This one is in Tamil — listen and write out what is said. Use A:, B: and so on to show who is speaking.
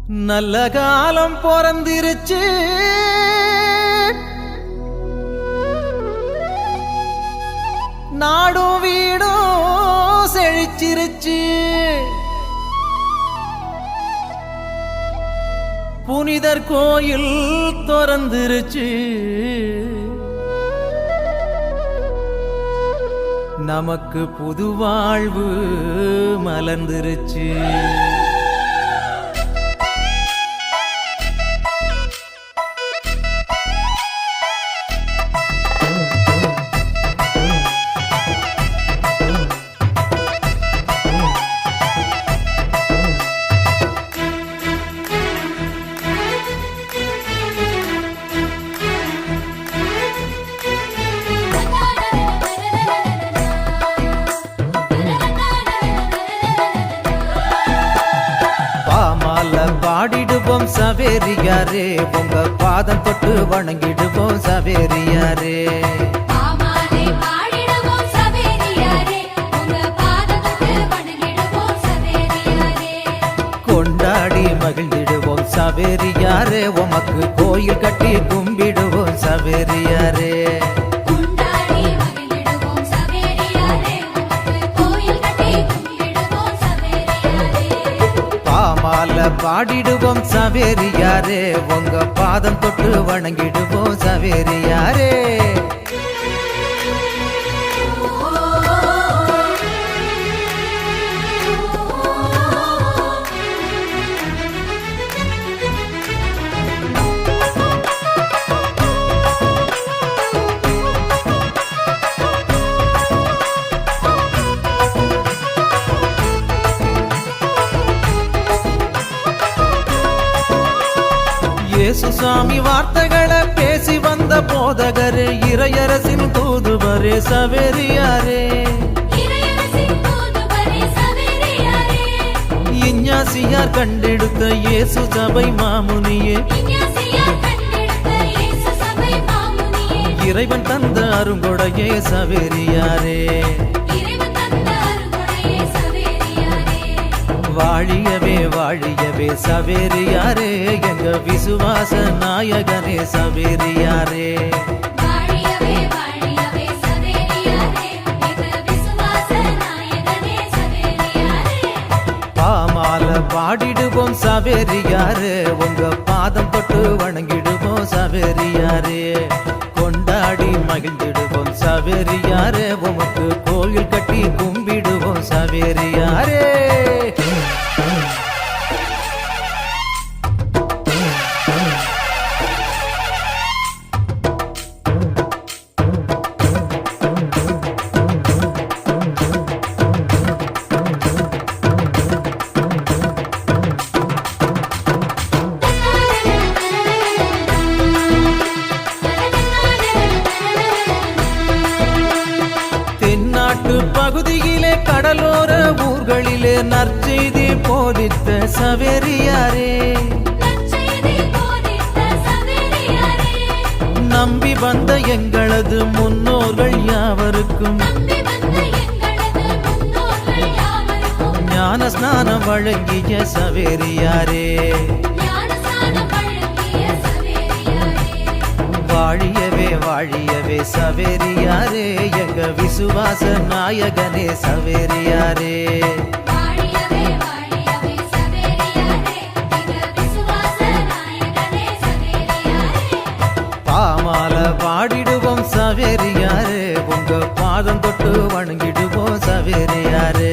A: நல்ல காலம் பிறந்திருச்சு, நாடும் வீடும் செழிச்சிருச்சு. புனிதர் கோயில் திறந்துருச்சு, நமக்கு புது வாழ்வு மலர்ந்துருச்சு. பாடிடுவோம் சவேரியாரே, உங்க பாதம் தொட்டு வணங்கிடுவோம் சவேரியாரே. கொண்டாடி மகிழ்ந்திடுவோம் சவேரியாரே, உமக்கு கோயில் கட்டி கும்பிடுவோம் சவேரியாரே. பாடிடுவோம் சவேரியாரே, உங்க பாதம் தொட்டு வணங்கிடுவோம் சவேரியாரே. இயேசு சாமி வார்த்தைகளை பேசி வந்த போதகரே, இறையரசின் தூதுவரே சவேரியாரே. இஞ்ஞாசியார் கண்டெடுத்த இயேசு சபை மாமுனியே, இறைவன் தந்த அருங்கொடையே சவேரியாரே. வாழியவே வாழியவே சவேரியாரே, எங்க விசுவாச நாயகனே சவேரியாரே. பாமால பாடிடுவோம் சவேரியாரே, உங்க பாதம் தொட்டு வணங்கிடுவோம் சவேரியாரே. கொண்டாடி மகிழ்ந்திடுவோம் சவேரியாரே, உமக்கு கோயில் கட்டி கும்பிடுவோம் சவேரியாரே. பகுதியிலே கடலோர ஊர்களிலே நற்செய்தி போதித்த சவேரியாரே. நம்பி வந்த எங்களது முன்னோர்கள் யாவருக்கும் ஞான ஸ்நானம் வழங்கிய சவேரியாரே. வாழியவே வாழியவே சவேரியாரே, எங்க விசுவாச நாயகனே சவேரியாரே. பாமால பாடிடுவோம் சவேரியாரே, உங்க பாதம் தொட்டு வணங்கிடுவோம் சவேரியாரே.